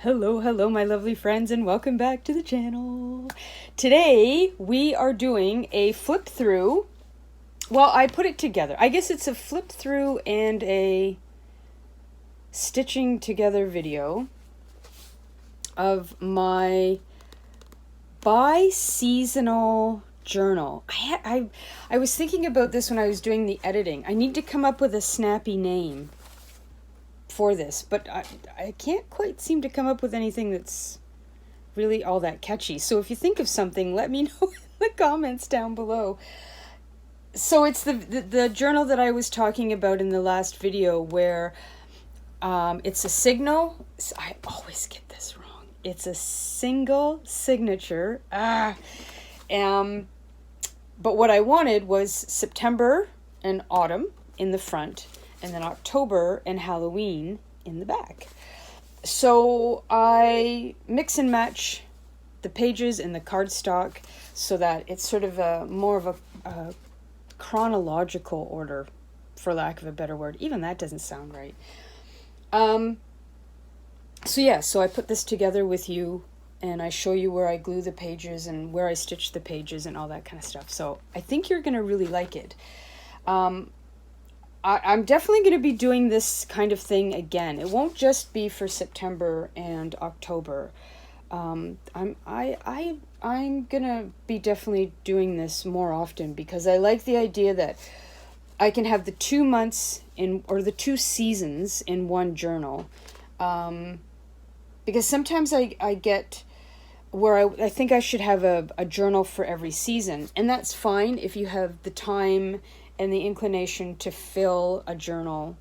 Hello, my lovely friends, and welcome back to the channel. Today, we are doing a flip through. Well, I put it together. I guess it's a flip through and a stitching together video of my bi-seasonal journal. I was thinking about this when I was doing the editing. I need to come up with a snappy name for this, but I can't quite seem to come up with anything that's really all that catchy. So if you think of something, let me know in the comments down below. So it's the journal that I was talking about in the last video where it's a signal. I always get this wrong. It's a single signature. But what I wanted was September and autumn in the front, and then October and Halloween in the back. So I mix and match the pages and the cardstock so that it's sort of more of a chronological order, for lack of a better word. Even that doesn't sound right. So I put this together with you, and I show you where I glue the pages and where I stitch the pages and all that kind of stuff. So I think you're going to really like it. I'm definitely going to be doing this kind of thing again. It won't just be for September and October. I'm gonna be definitely doing this more often because I like the idea that I can have the 2 months or the 2 seasons in one journal. Because sometimes I get where I think I should have a journal for every season, and that's fine if you have the time and the inclination to fill a journal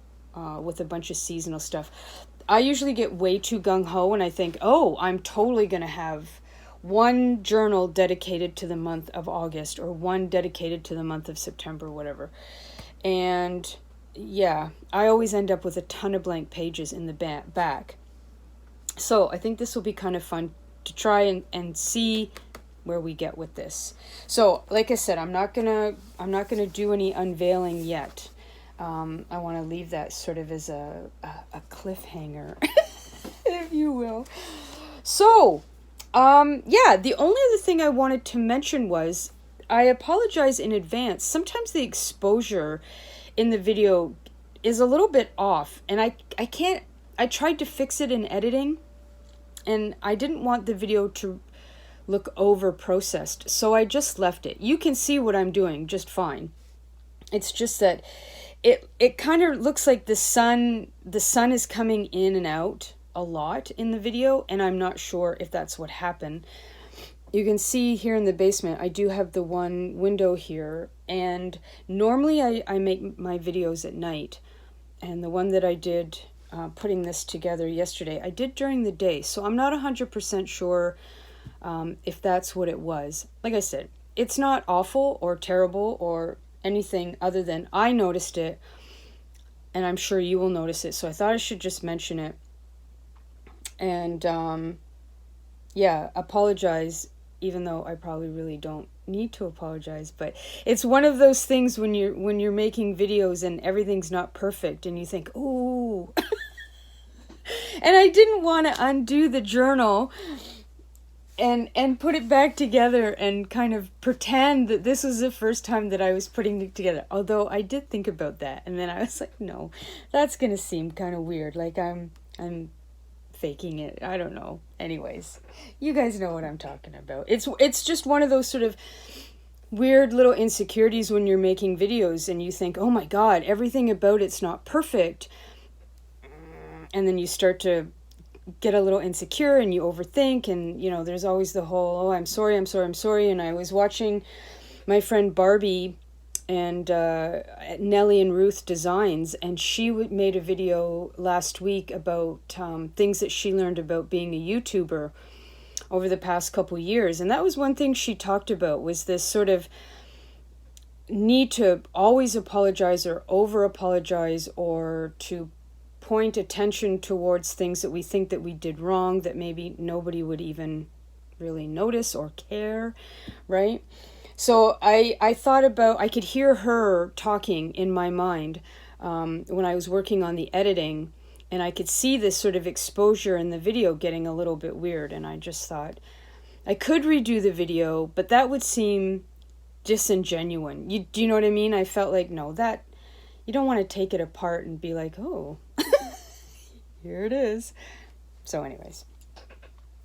with a bunch of seasonal stuff. I usually get way too gung-ho and I think, oh, I'm totally going to have one journal dedicated to the month of August or one dedicated to the month of September, whatever. And yeah, I always end up with a ton of blank pages in the back. So I think this will be kind of fun to try and see where we get with this. So like I said, I'm not gonna do any unveiling yet. I want to leave that sort of as a cliffhanger, if you will. So the only other thing I wanted to mention was I apologize in advance. Sometimes the exposure in the video is a little bit off, and I tried to fix it in editing, and I didn't want the video to look over processed, so I just left it. You can see what I'm doing just fine. It's just that it kind of looks like the sun is coming in and out a lot in the video, and I'm not sure if that's what happened. You can see here in the basement I do have the one window here, and normally I make my videos at night, and the one that I did putting this together yesterday I did during the day, so I'm not 100% sure if that's what it was. Like I said, it's not awful or terrible or anything other than I noticed it, and I'm sure you will notice it, so I thought I should just mention it. And apologize, even though I probably really don't need to apologize, but it's one of those things when you're making videos and everything's not perfect and you think, ooh. And I didn't want to undo the journal and put it back together and kind of pretend that this was the first time that I was putting it together. Although I did think about that, and then I was like, no, that's gonna seem kind of weird, like I'm faking it. I don't know. Anyways, you guys know what I'm talking about. It's just one of those sort of weird little insecurities when you're making videos and you think, oh my god, everything about it's not perfect, and then you start to get a little insecure and you overthink, and there's always the whole, oh, I'm sorry. And I was watching my friend Barbie and Nellie and Ruth Designs, and she made a video last week about things that she learned about being a YouTuber over the past couple years, and that was one thing she talked about, was this sort of need to always apologize or over apologize, or to point attention towards things that we think that we did wrong that maybe nobody would even really notice or care, right? So I thought about, I could hear her talking in my mind when I was working on the editing, And I could see this sort of exposure in the video getting a little bit weird. And I just thought I could redo the video, but that would seem disingenuous. Do you know what I mean? I felt like, no, that you don't want to take it apart and be like, oh, here it is. So anyways,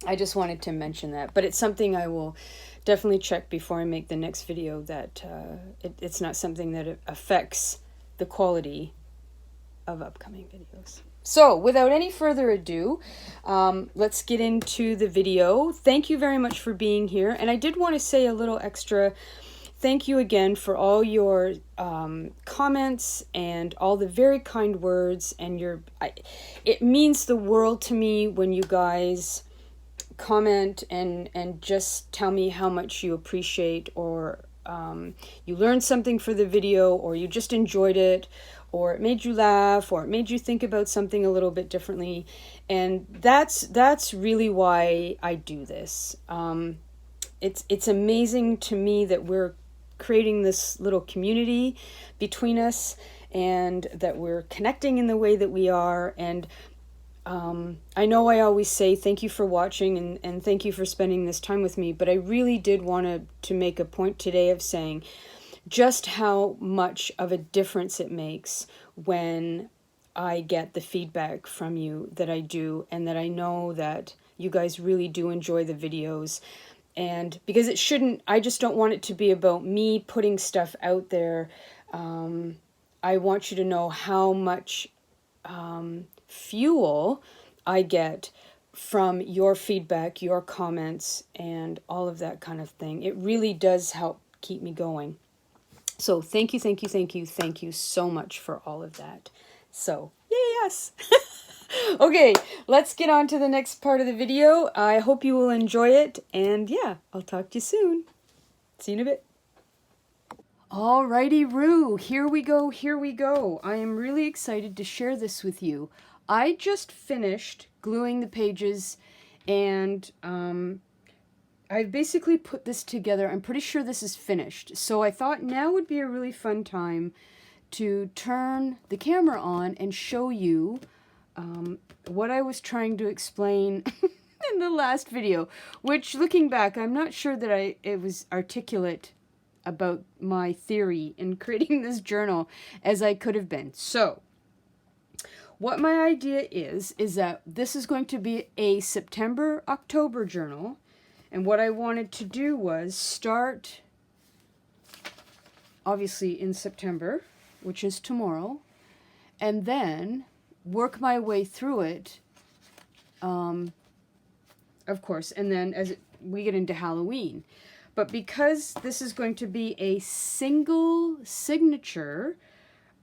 I just wanted to mention that. But it's something I will definitely check before I make the next video, that it's not something that affects the quality of upcoming videos. So without any further ado, let's get into the video. Thank you very much for being here. And I did want to say a little extra thank you again for all your comments and all the very kind words. And it means the world to me when you guys comment and just tell me how much you appreciate, or you learned something for the video, or you just enjoyed it, or it made you laugh, or it made you think about something a little bit differently. And that's really why I do this. It's amazing to me that we're creating this little community between us, and that we're connecting in the way that we are. And I know I always say thank you for watching and thank you for spending this time with me, but I really did want to make a point today of saying just how much of a difference it makes when I get the feedback from you that I do, and that I know that you guys really do enjoy the videos. And because I just don't want it to be about me putting stuff out there. I want you to know how much fuel I get from your feedback, your comments, and all of that kind of thing. It really does help keep me going. So thank you, thank you, thank you, thank you so much for all of that. So, yes. Okay, let's get on to the next part of the video. I hope you will enjoy it. And yeah, I'll talk to you soon. See you in a bit. Alrighty, Roo, here we go, here we go. I am really excited to share this with you. I just finished gluing the pages, and I've basically put this together. I'm pretty sure this is finished. So I thought now would be a really fun time to turn the camera on and show you what I was trying to explain in the last video, which, looking back, I'm not sure that it was articulate about my theory in creating this journal as I could have been. So what my idea is that this is going to be a September-October journal. And what I wanted to do was start, obviously, in September, which is tomorrow, and then work my way through it, of course, and then as we get into Halloween. But because this is going to be a single signature,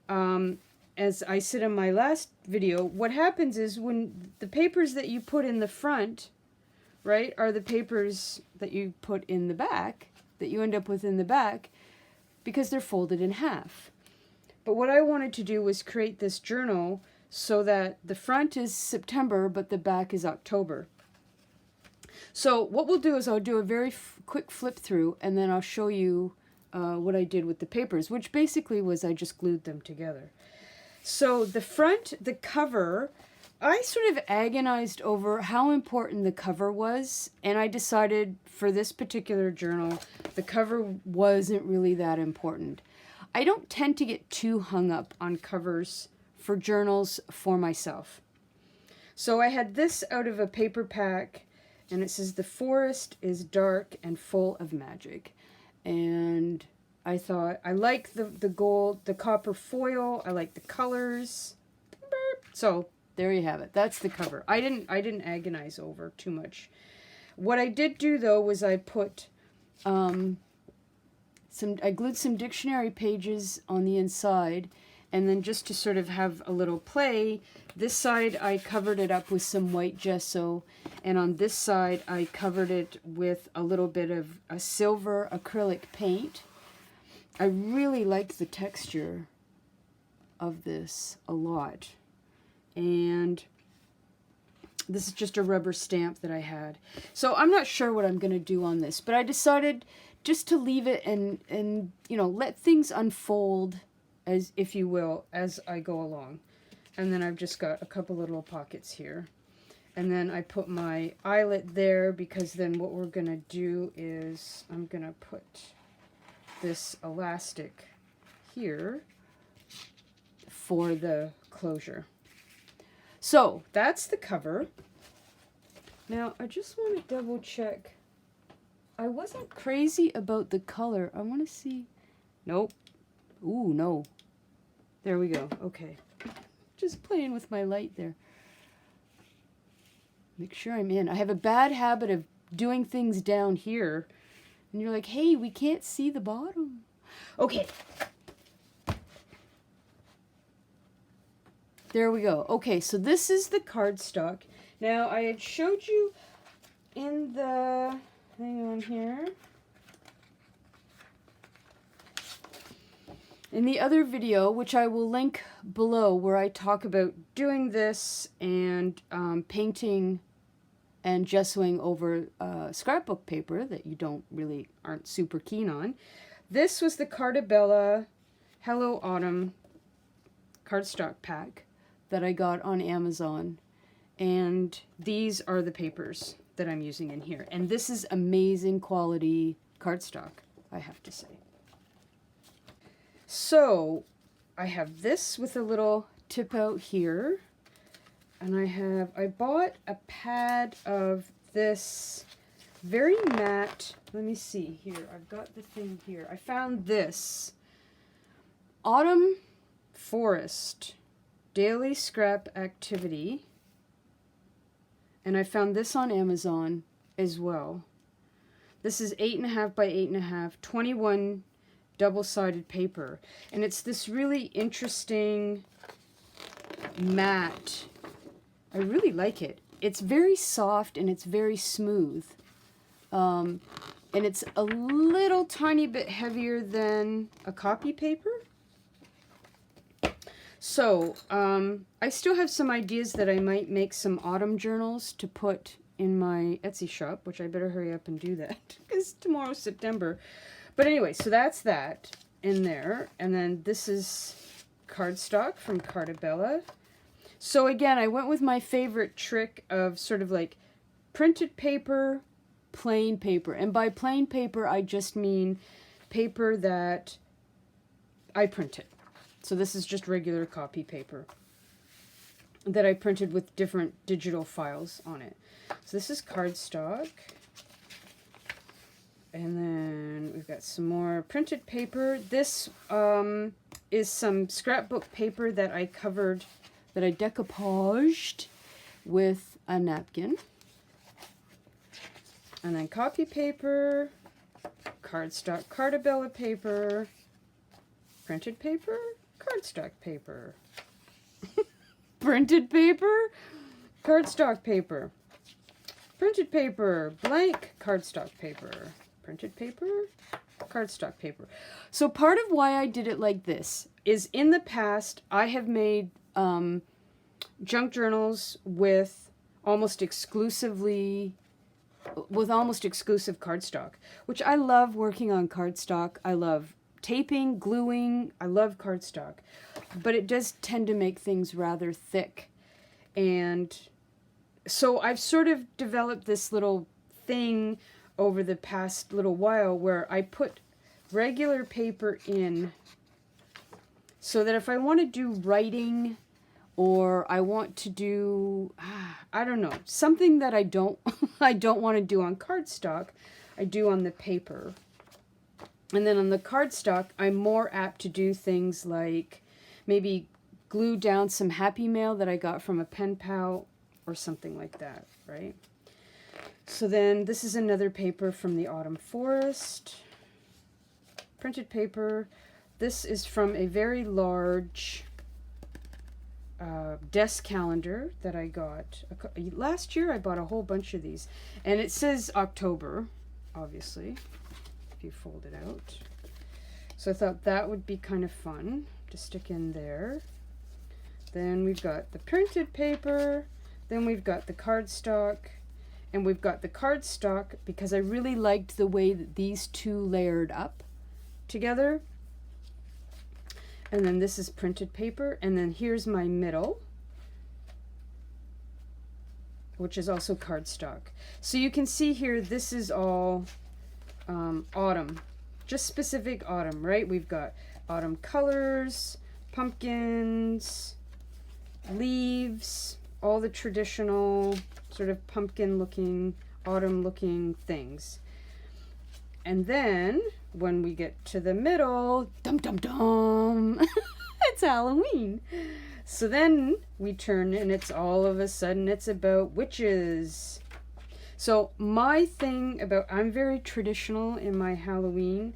as I said in my last video, what happens is when the papers that you put in the front, right, are the papers that you put in the back, that you end up with in the back, because they're folded in half. But what I wanted to do was create this journal so that the front is September, but the back is October. So what we'll do is I'll do a very quick flip through, and then I'll show you what I did with the papers, which basically was I just glued them together. So the front, the cover, I sort of agonized over how important the cover was, and I decided for this particular journal, the cover wasn't really that important. I don't tend to get too hung up on covers for journals for myself. So I had this out of a paper pack, and it says, "The forest is dark and full of magic." And I thought, I like the gold, the copper foil, I like the colors. So there you have it. That's the cover. I didn't agonize over too much. What I did do though was I put I glued some dictionary pages on the inside, and then just to sort of have a little play, this side I covered it up with some white gesso, and on this side I covered it with a little bit of a silver acrylic paint. I really like the texture of this a lot. And this is just a rubber stamp that I had. So I'm not sure what I'm going to do on this, but I decided just to leave it and you know, let things unfold, as if you will, as I go along. And then I've just got a couple little pockets here. And then I put my eyelet there because then what we're going to do is I'm going to put this elastic here for the closure. So that's the cover. Now I just want to double check. I wasn't crazy about the color. I want to see. Nope. Ooh, no. There we go. Okay. Just playing with my light there. Make sure I'm in. I have a bad habit of doing things down here. And you're like, hey, we can't see the bottom. Okay. There we go. Okay, so this is the cardstock. Now, I had showed you in the... Hang on here. In the other video, which I will link below, where I talk about doing this and painting and gessoing over scrapbook paper that you aren't super keen on. This was the Cartabella Hello Autumn cardstock pack that I got on Amazon. And these are the papers that I'm using in here. And this is amazing quality cardstock, I have to say. So I have this with a little tip out here. And I bought a pad of this very matte, let me see here, I've got the thing here. I found this Autumn Forest Daily Scrap Activity. And I found this on Amazon as well. This is 8.5 by 8.5, 21 double-sided paper. And it's this really interesting matte. I really like it. It's very soft and it's very smooth. And it's a little tiny bit heavier than a copy paper. So, I still have some ideas that I might make some autumn journals to put in my Etsy shop, which I better hurry up and do that, because tomorrow's September. But anyway, so that's that in there. And then this is cardstock from Cartabella. So again, I went with my favorite trick of sort of like printed paper, plain paper. And by plain paper, I just mean paper that I printed. So this is just regular copy paper that I printed with different digital files on it. So this is cardstock. And then we've got some more printed paper. This is some scrapbook paper that I covered, that I decoupaged with a napkin. And then copy paper, cardstock, Cartabella paper, printed paper, cardstock paper, printed paper, cardstock paper, printed paper, blank cardstock paper, printed paper, cardstock paper. So part of why I did it like this is in the past I have made junk journals with almost exclusive cardstock, which I love working on cardstock. I love taping, gluing, I love cardstock, but it does tend to make things rather thick. And so I've sort of developed this little thing over the past little while where I put regular paper in so that if I want to do writing or I want to do, I don't know, something that I don't want to do on cardstock, I do on the paper. And then on the cardstock, I'm more apt to do things like maybe glue down some Happy Mail that I got from a pen pal or something like that, right? So then this is another paper from the Autumn Forest. Printed paper. This is from a very large desk calendar that I got. Last year I bought a whole bunch of these. And it says October, obviously, if you fold it out. So I thought that would be kind of fun to stick in there. Then we've got the printed paper. Then we've got the cardstock. And we've got the cardstock because I really liked the way that these two layered up together. And then this is printed paper. And then here's my middle. which is also cardstock. So you can see here, this is all autumn, just specific autumn, right? We've got autumn colors, pumpkins, leaves, all the traditional sort of pumpkin looking, autumn looking things. And then when we get to the middle, dum dum dum, it's Halloween. So then we turn and it's all of a sudden it's about witches. So my thing about, I'm very traditional in my Halloween.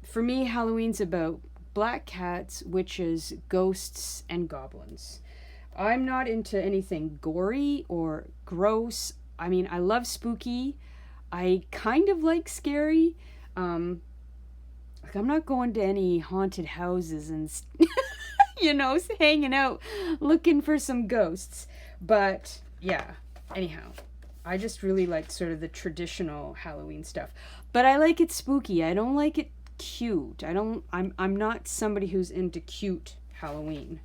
For me, Halloween's about black cats, witches, ghosts, and goblins. I'm not into anything gory or gross. I mean, I love spooky. I kind of like scary. Like I'm not going to any haunted houses and hanging out looking for some ghosts. But yeah, anyhow, I just really like sort of the traditional Halloween stuff. But I like it spooky. I don't like it cute. I'm not somebody who's into cute Halloween.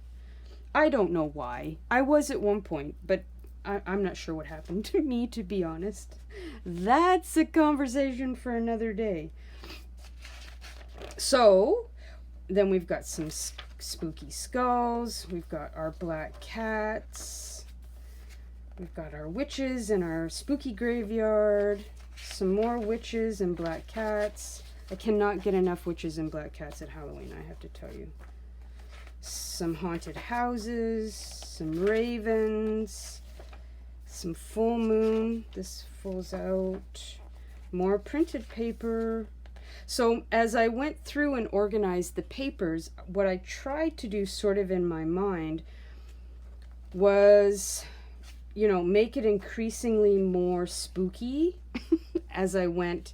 I don't know why. I was at one point, but I'm not sure what happened to me, to be honest. That's a conversation for another day. So, then we've got some spooky skulls. We've got our black cats. We've got our witches in our spooky graveyard. Some more witches and black cats. I cannot get enough witches and black cats at Halloween, I have to tell you. Some haunted houses, some ravens, some full moon. This falls out. More printed paper. So as I went through and organized the papers, what I tried to do sort of in my mind was, make it increasingly more spooky as I went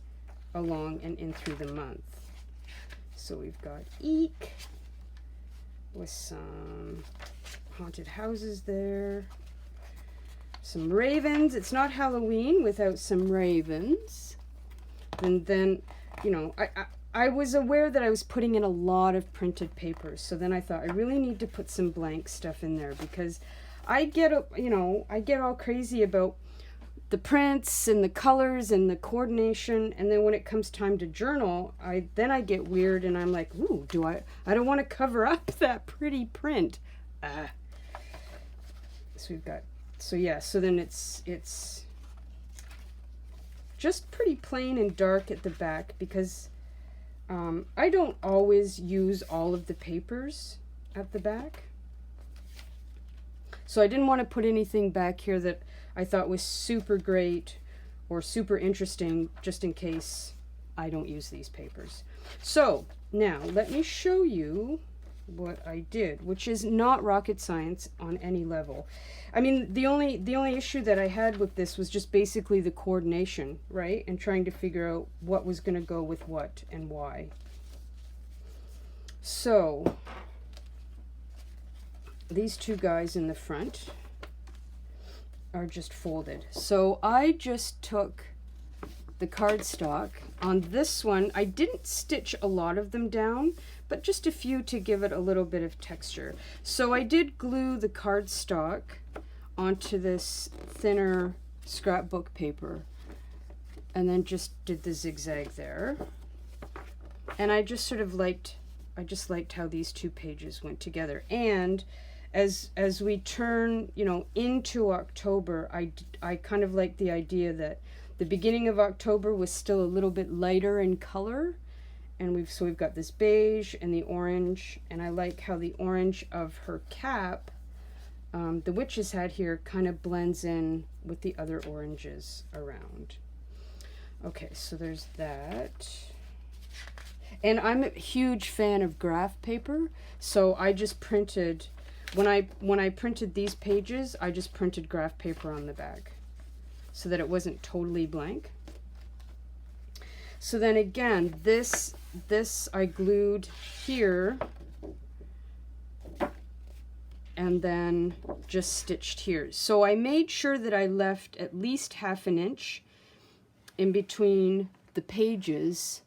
along and in through the month. So we've got Eek with some haunted houses there. Some ravens. It's not Halloween without some ravens. And then, I was aware that I was putting in a lot of printed papers. So then I thought I really need to put some blank stuff in there because I get all crazy about the prints and the colors and the coordination, and then when it comes time to journal, I get weird and I'm like, ooh, I don't want to cover up that pretty print. So then it's just pretty plain and dark at the back because I don't always use all of the papers at the back. So I didn't want to put anything back here that I thought was super great or super interesting just in case I don't use these papers. So now let me show you what I did, which is not rocket science on any level. I mean, the only issue that I had with this was just basically the coordination, right? And trying to figure out what was going to go with what and why. So these two guys in the front are just folded. So I just took the cardstock. On this one, I didn't stitch a lot of them down, but just a few to give it a little bit of texture. So I did glue the cardstock onto this thinner scrapbook paper and then just did the zigzag there. And I just sort of liked how these two pages went together. And as we turn, into October, I kind of like the idea that the beginning of October was still a little bit lighter in color, and we've got this beige and the orange, and I like how the orange of her cap, the witch's hat here, kind of blends in with the other oranges around. Okay, so there's that. And I'm a huge fan of graph paper, so I just printed, when I printed these pages, I just printed graph paper on the back so that it wasn't totally blank. So then again, this I glued here and then just stitched here. So I made sure that I left at least 1/2 inch in between the pages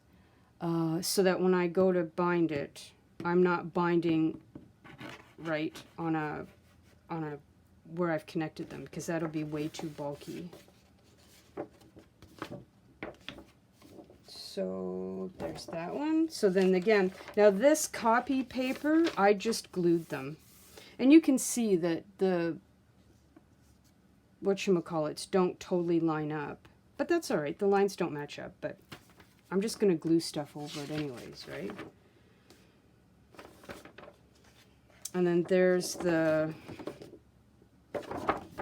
so that when I go to bind it, I'm not binding right on a where I've connected them, because that'll be way too bulky. So there's that one. So then again, now this copy paper, I just glued them. And you can see that the whatchamacallits don't totally line up. But that's all right. The lines don't match up. But I'm just going to glue stuff over it anyways, right? And then there's the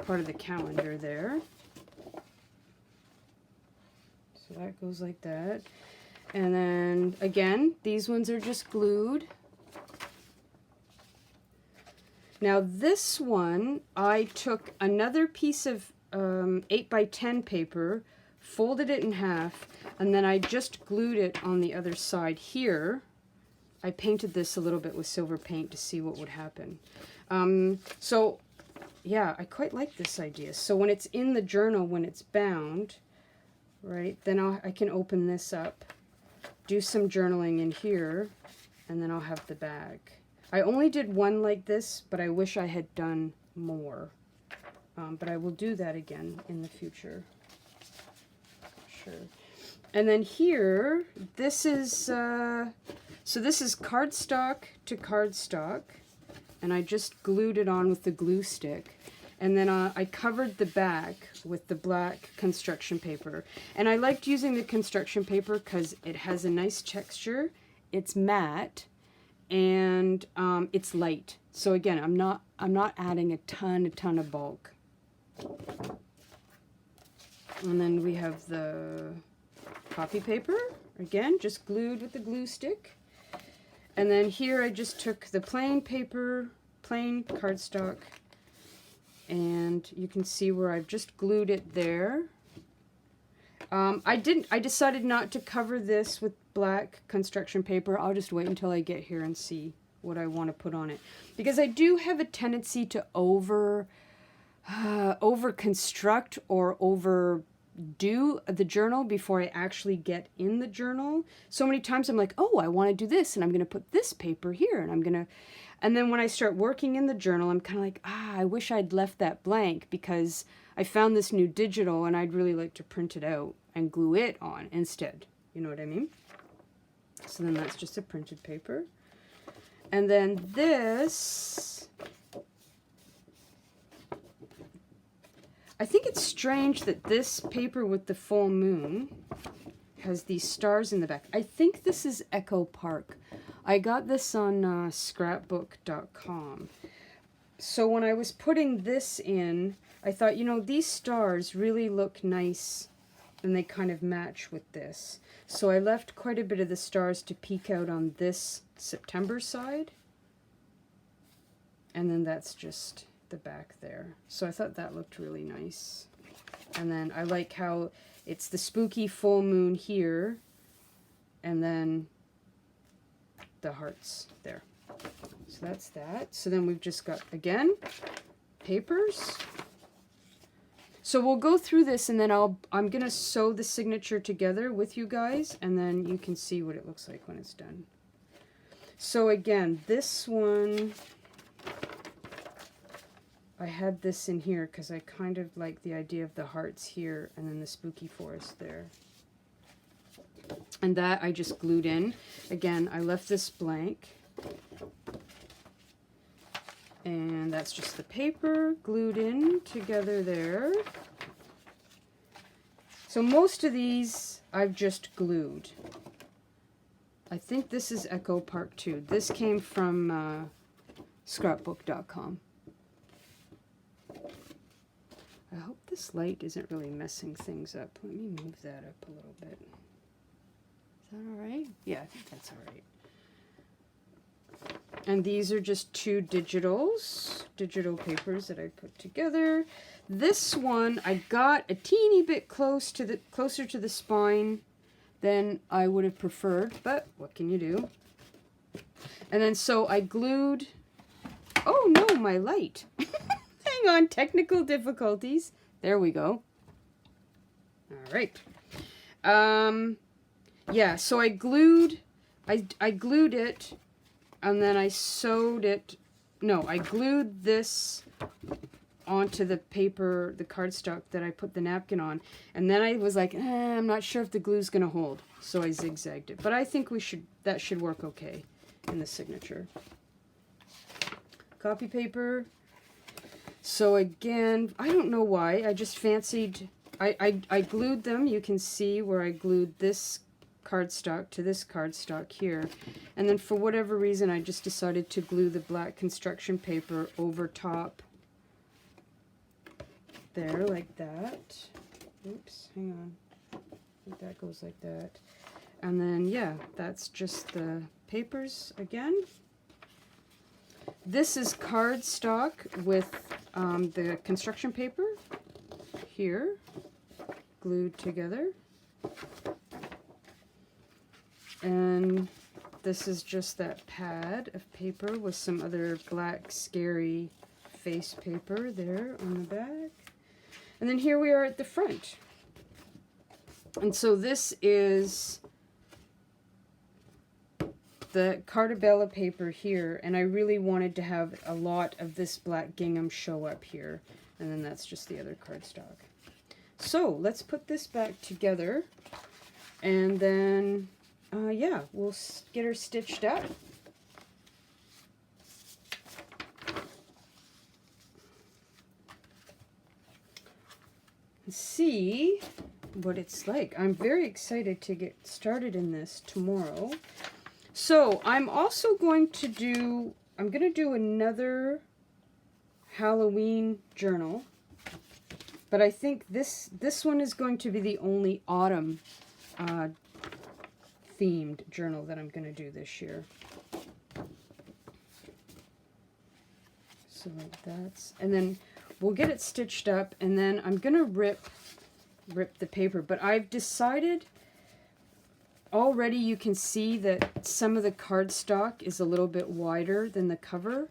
part of the calendar there. So that goes like that. And then, again, these ones are just glued. Now this one, I took another piece of 8x10 paper, folded it in half, and then I just glued it on the other side here. I painted this a little bit with silver paint to see what would happen. So, yeah, I quite like this idea. So when it's in the journal, when it's bound, right, then I can open this up, do some journaling in here, and then I'll have the bag. I only did one like this, but I wish I had done more. But I will do that again in the future. Sure. And then here, this is, so this is cardstock to cardstock, and I just glued it on with the glue stick. And then I covered the back with the black construction paper. And I liked using the construction paper because it has a nice texture, it's matte, and it's light. So again, I'm not adding a ton of bulk. And then we have the copy paper, again, just glued with the glue stick. And then here I just took the plain paper, plain cardstock, and you can see where I've just glued it there. I decided not to cover this with black construction paper. I'll just wait until I get here and see what I want to put on it. Because I do have a tendency to over construct or overdo the journal before I actually get in the journal. So many times I'm like, oh, I want to do this, and I'm going to put this paper here, and then when I start working in the journal, I'm kind of like, I wish I'd left that blank because I found this new digital and I'd really like to print it out and glue it on instead. You know what I mean? So then that's just a printed paper. And then this, I think it's strange that this paper with the full moon has these stars in the back. I think this is Echo Park. I got this on scrapbook.com. So when I was putting this in, I thought, you know, these stars really look nice and they kind of match with this. So I left quite a bit of the stars to peek out on this September side. And then that's just the back there. So I thought that looked really nice. And then I like how it's the spooky full moon here, and then the hearts there. So that's that. So then we've just got, again, papers. So we'll go through this, and then I'm going to sew the signature together with you guys, and then you can see what it looks like when it's done. So again, this one, I had this in here because I kind of like the idea of the hearts here and then the spooky forest there. And that I just glued in. Again, I left this blank. And that's just the paper glued in together there. So most of these I've just glued. I think this is Echo Park 2. This came from scrapbook.com. I hope this light isn't really messing things up. Let me move that up a little bit. Is that all right? Yeah, I think that's all right. And these are just two digital papers that I put together. This one I got a teeny bit closer to the spine than I would have preferred, but what can you do? And then so I glued, oh no, my light. Hang on, technical difficulties. There we go. All right. Yeah, so I glued it, and then I sewed it. No, I glued this onto the paper, the cardstock that I put the napkin on. And then I was like, I'm not sure if the glue's going to hold. So I zigzagged it. But I think that should work okay in the signature. Copy paper. So again, I don't know why. I just fancied, I glued them. You can see where I glued this cardstock to this cardstock here. And then for whatever reason, I just decided to glue the black construction paper over top there, like that. Oops, hang on. I think that goes like that. And then, yeah, that's just the papers again. This is cardstock with the construction paper here, glued together. And this is just that pad of paper with some other black, scary face paper there on the back. And then here we are at the front. And so this is the Cartabella paper here, and I really wanted to have a lot of this black gingham show up here. And then that's just the other cardstock. So let's put this back together, and then, yeah, we'll get her stitched up. See what it's like. I'm very excited to get started in this tomorrow. So I'm also going to do, I'm going to do another Halloween journal, but I think this one is going to be the only autumn themed journal that I'm going to do this year. So that's, and then we'll get it stitched up, and then I'm going to rip the paper, but I've decided already, you can see that some of the cardstock is a little bit wider than the cover,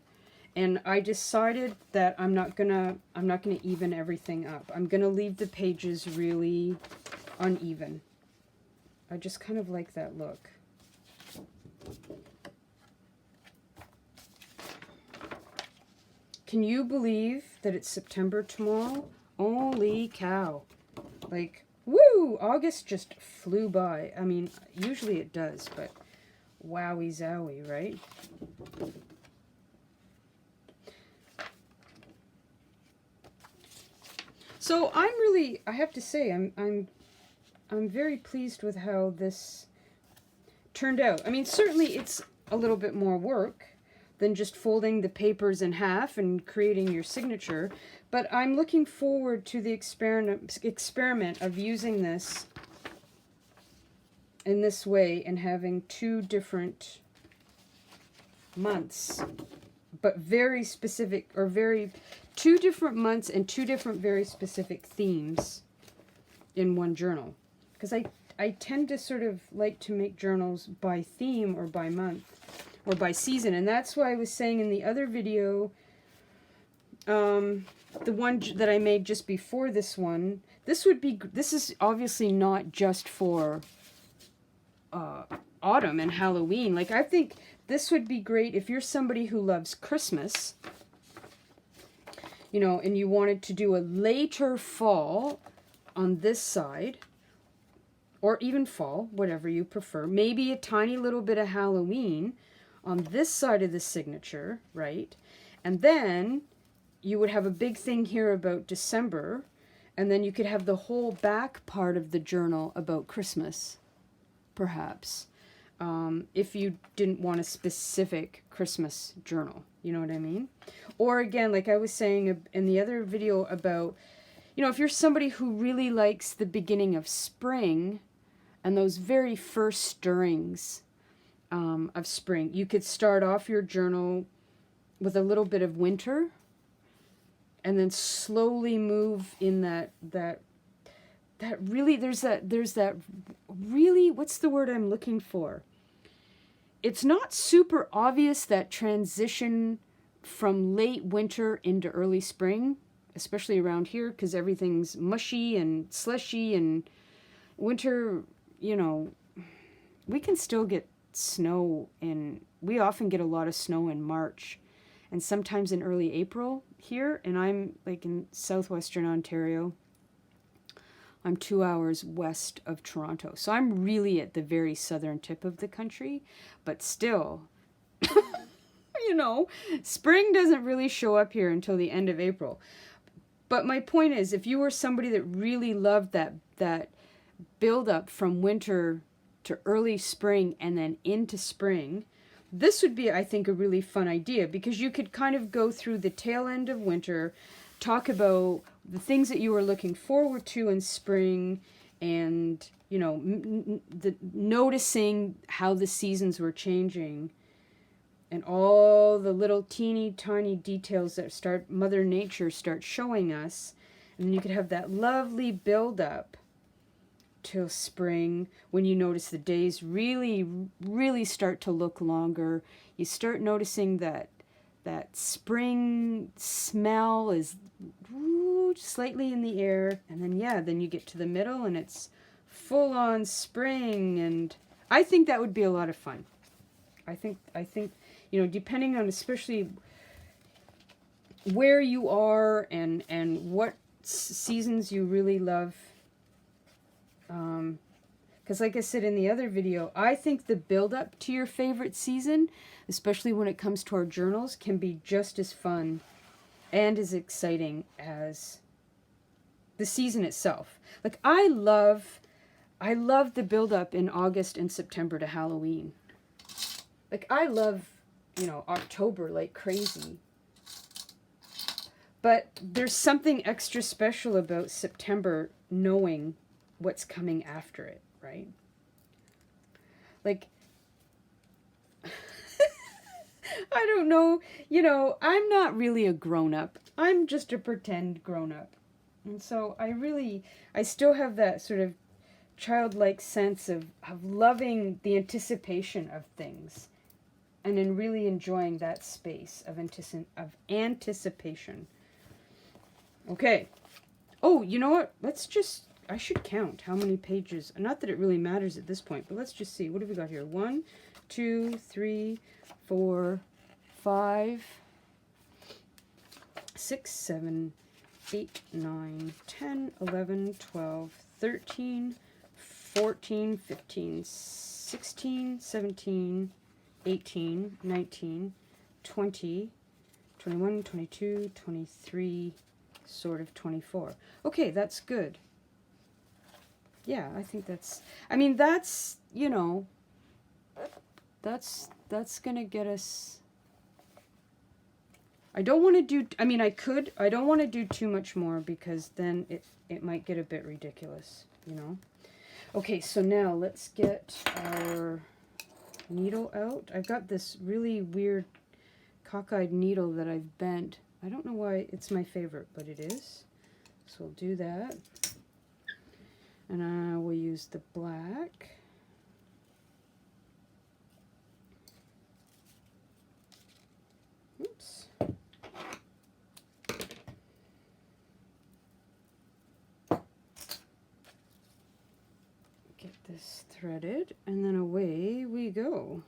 and I decided that I'm not gonna even everything up. I'm gonna leave the pages really uneven. I just kind of like that look. Can you believe that it's September tomorrow? Holy cow. Like, woo! August just flew by. I mean, usually it does, but wowie zowie, right? So I'm really, I have to say, I'm very pleased with how this turned out. I mean, certainly it's a little bit more work than just folding the papers in half and creating your signature. But I'm looking forward to the experiment of using this in this way and having two different months, but very specific, or two different months and two different very specific themes in one journal. Because I tend to sort of like to make journals by theme or by month or by season, and that's why I was saying in the other video, the one that I made just before this one, this is obviously not just for autumn and Halloween. Like, I think this would be great if you're somebody who loves Christmas, you know, and you wanted to do a later fall on this side, or even fall, whatever you prefer. Maybe a tiny little bit of Halloween on this side of the signature, right? And then you would have a big thing here about December, and then you could have the whole back part of the journal about Christmas, perhaps, if you didn't want a specific Christmas journal. You know what I mean? Or again, like I was saying in the other video about, you know, if you're somebody who really likes the beginning of spring and those very first stirrings of spring, you could start off your journal with a little bit of winter, and then slowly move in that really, there's that really, what's the word I'm looking for? It's not super obvious, that transition from late winter into early spring, especially around here, because everything's mushy and slushy, and winter, you know, we can still get snow we often get a lot of snow in March, and sometimes in early April here, and I'm like in southwestern Ontario. I'm 2 hours west of Toronto. So I'm really at the very southern tip of the country, but still, you know, spring doesn't really show up here until the end of April. But my point is, if you were somebody that really loved that build up from winter to early spring and then into spring, this would be, I think, a really fun idea, because you could kind of go through the tail end of winter, talk about the things that you were looking forward to in spring, and, you know, noticing how the seasons were changing, and all the little teeny tiny details that Mother Nature starts showing us. And you could have that lovely build up till spring, when you notice the days really, really start to look longer. You start noticing that spring smell is slightly in the air, and then you get to the middle and it's full on spring. And I think that would be a lot of fun. I think you know, depending on especially where you are and what seasons you really love. Because like I said in the other video, I think the build up to your favorite season, especially when it comes to our journals, can be just as fun and as exciting as the season itself. Like I love the build up in August and September to Halloween. Like I love, you know, October like crazy. But there's something extra special about September, knowing what's coming after it, right? Like, I don't know, you know, I'm not really a grown-up. I'm just a pretend grown-up. And so I still have that sort of childlike sense of loving the anticipation of things, and in really enjoying that space of anticipation. Okay. Oh, you know what? I should count how many pages. Not that it really matters at this point, but let's just see. What have we got here? 1, 2, 3, 4, 5, 6, 7, 8, 9, 10, 11, 12, 13, 14, 15, 16, 17, 18, 19, 20, 21, 22, 23, sort of 24. Okay, that's good. Yeah, I think that's, you know, that's going to get us, I don't want to do, I don't want to do too much more, because then it might get a bit ridiculous, you know. Okay, so now let's get our needle out. I've got this really weird cockeyed needle that I've bent. I don't know why it's my favorite, but it is. So we'll do that. And I will use the black. Oops. Get this threaded, and then away we go.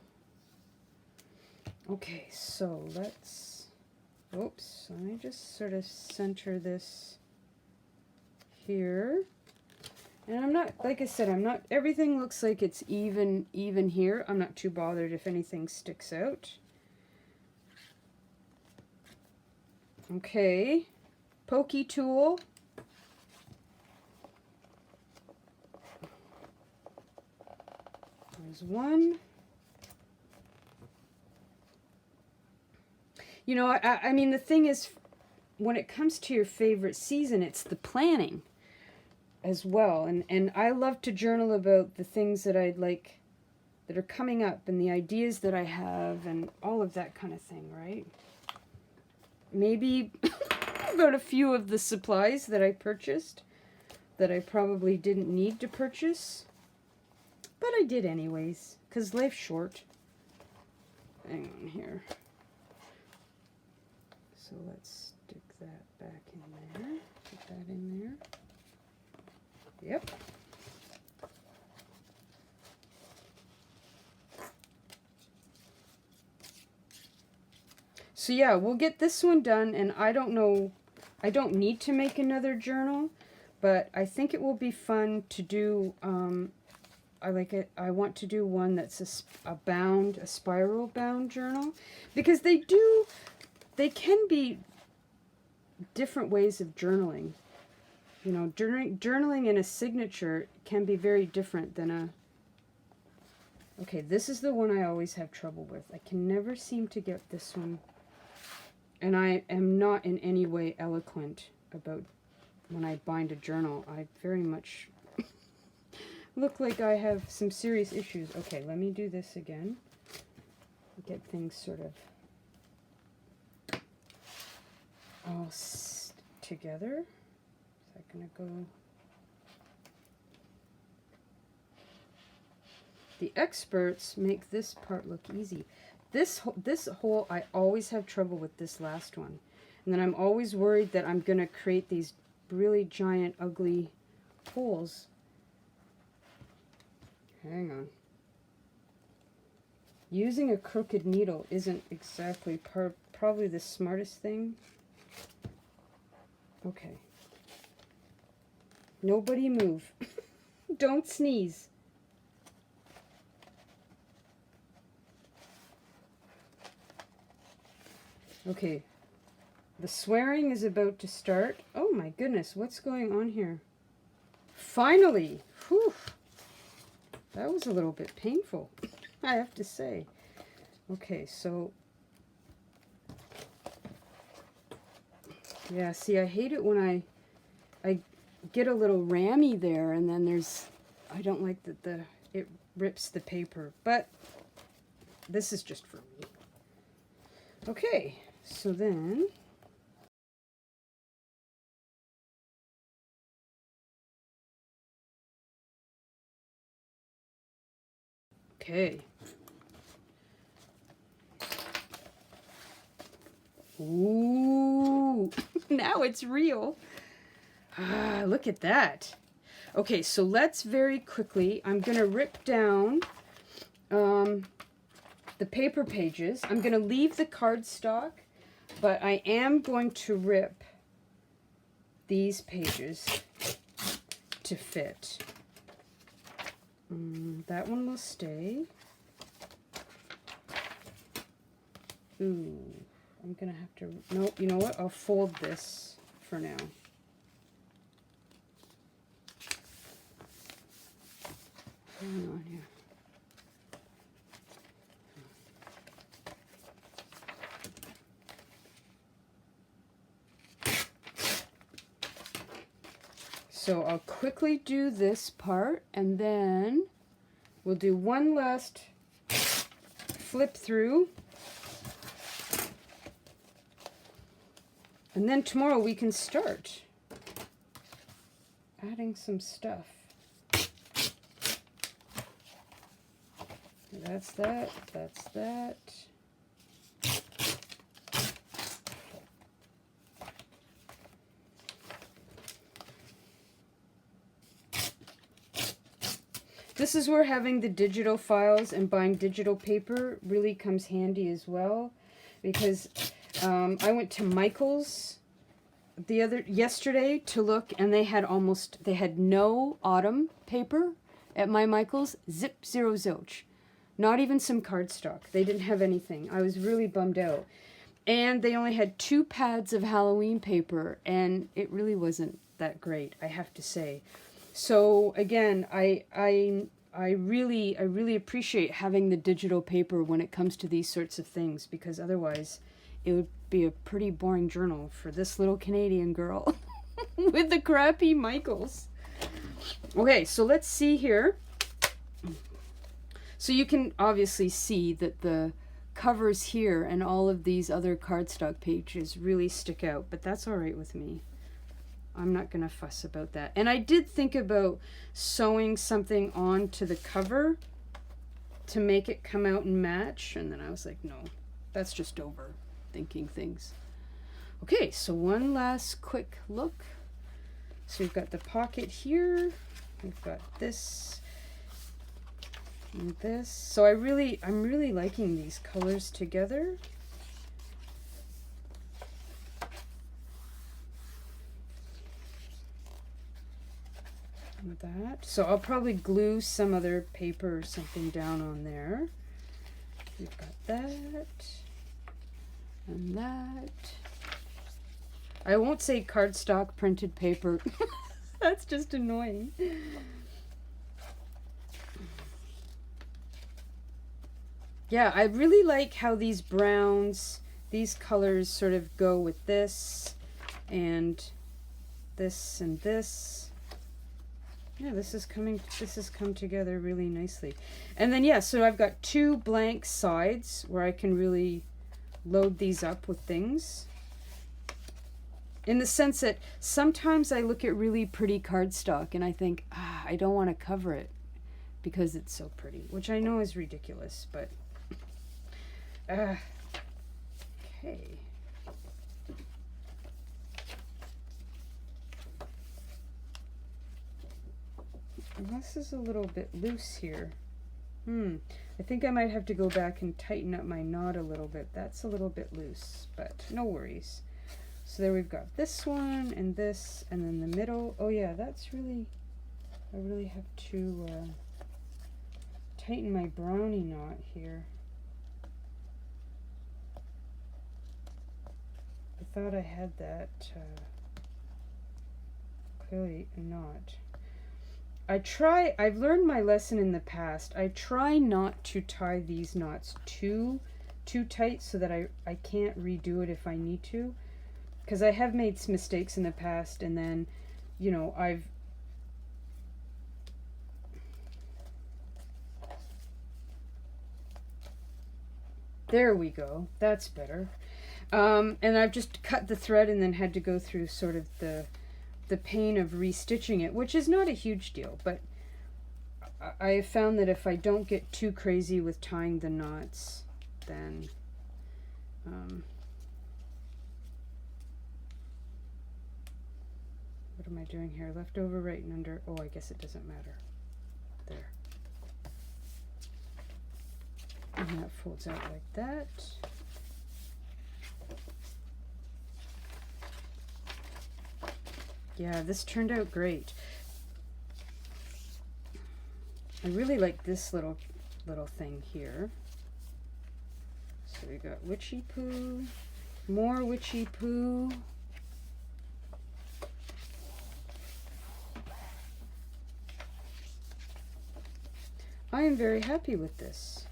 Okay, so let's, oops, let me just sort of center this here. And I'm not, like I said, everything looks like it's even here. I'm not too bothered if anything sticks out. Okay, pokey tool. There's one. You know, I mean, the thing is, when it comes to your favorite season, it's the planning as well. And I love to journal about the things that I'd like, that are coming up, and the ideas that I have, and all of that kind of thing, right? Maybe about a few of the supplies that I purchased that I probably didn't need to purchase, but I did anyways, because life's short. Hang on here. So let's stick that back in there. Put that in there. Yep. So yeah, we'll get this one done, and I don't know, I don't need to make another journal, but I think it will be fun to do, I like it, I want to do one that's a spiral bound journal, because they can be different ways of journaling. You know, journaling in a signature can be very different than a... Okay, this is the one I always have trouble with. I can never seem to get this one. And I am not in any way eloquent about when I bind a journal. I very much look like I have some serious issues. Okay, let me do this again. Get things sort of all together. Is that going to go... The experts make this part look easy. This whole, I always have trouble with this last one. And then I'm always worried that I'm going to create these really giant, ugly holes. Hang on. Using a crooked needle isn't exactly probably the smartest thing. Okay. Nobody move. Don't sneeze. Okay, the swearing is about to start. Oh my goodness, what's going on here? Finally! Whew! That was a little bit painful, I have to say. Okay, so... Yeah, see, I hate it when I get a little rammy there, and then there's... I don't like that it rips the paper, but this is just for me. Okay. So then, okay. Ooh, now it's real. Ah, look at that. Okay, so let's very quickly, I'm going to rip down the paper pages. I'm going to leave the cardstock. But I am going to rip these pages to fit. That one will stay. Ooh, I'm going to have to... Nope, you know what? I'll fold this for now. Hang on here. So I'll quickly do this part, and then we'll do one last flip through. And then tomorrow we can start adding some stuff. That's that, that's that. This is where having the digital files and buying digital paper really comes handy as well, because I went to Michael's yesterday to look, and they had no autumn paper at my Michael's. Zip, zero, zilch. Not even some cardstock. They didn't have anything. I was really bummed out. And they only had 2 pads of Halloween paper, and it really wasn't that great, I have to say. So again, I really appreciate having the digital paper when it comes to these sorts of things, because otherwise it would be a pretty boring journal for this little Canadian girl with the crappy Michaels. Okay, so let's see here. So you can obviously see that the covers here and all of these other cardstock pages really stick out, but that's all right with me. I'm not going to fuss about that. And I did think about sewing something onto the cover to make it come out and match, and then I was like, no, that's just overthinking things. Okay, so one last quick look. So we've got the pocket here. We've got this and this. So I'm really liking these colors together. And that. So I'll probably glue some other paper or something down on there. We've got that and that. I won't say cardstock printed paper. That's just annoying. Yeah, I really like how these browns, these colors sort of go with this and this and this. Yeah, this has come together really nicely. And then yeah, so I've got two blank sides where I can really load these up with things. In the sense that sometimes I look at really pretty cardstock and I think, I don't want to cover it because it's so pretty, which I know is ridiculous, but okay. This is a little bit loose here. I think I might have to go back and tighten up my knot a little bit. That's a little bit loose, but no worries. So there we've got this one and this, and then the middle. Oh yeah, that's really, I really have to tighten my brownie knot here. I thought I had that, clearly not. I've learned my lesson in the past. I try not to tie these knots too tight so that I can't redo it if I need to. Because I have made some mistakes in the past, and then, you know, there we go. That's better. And I've just cut the thread and then had to go through sort of the pain of restitching it, which is not a huge deal, but I have found that if I don't get too crazy with tying the knots, then what am I doing here? Left over, right, and under. Oh, I guess it doesn't matter. There. And that folds out like that. Yeah, this turned out great. I really like this little thing here. So we got witchy poo, more witchy poo. I am very happy with this.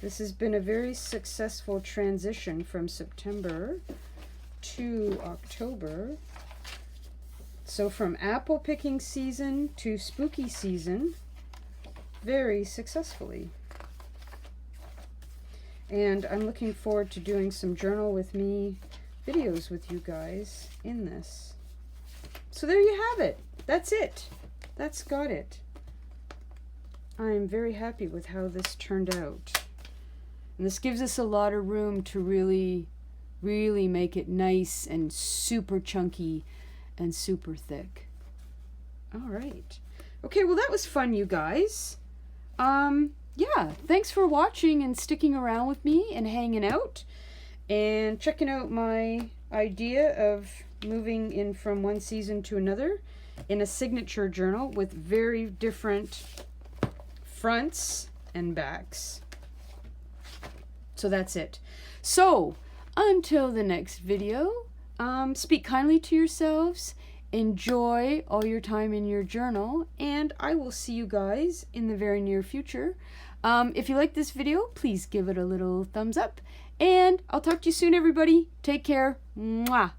This has been a very successful transition from September to October. So from apple picking season to spooky season, very successfully. And I'm looking forward to doing some journal with me videos with you guys in this. So there you have it. That's it. That's got it. I'm very happy with how this turned out. And this gives us a lot of room to really make it nice and super chunky and super thick. All right. Okay, well that was fun, you guys. Yeah, thanks for watching and sticking around with me and hanging out and checking out my idea of moving in from one season to another in a signature journal with very different fronts and backs. So that's it. So until the next video, speak kindly to yourselves, enjoy all your time in your journal, and I will see you guys in the very near future. If you like this video, please give it a little thumbs up, and I'll talk to you soon, everybody. Take care. Mwah.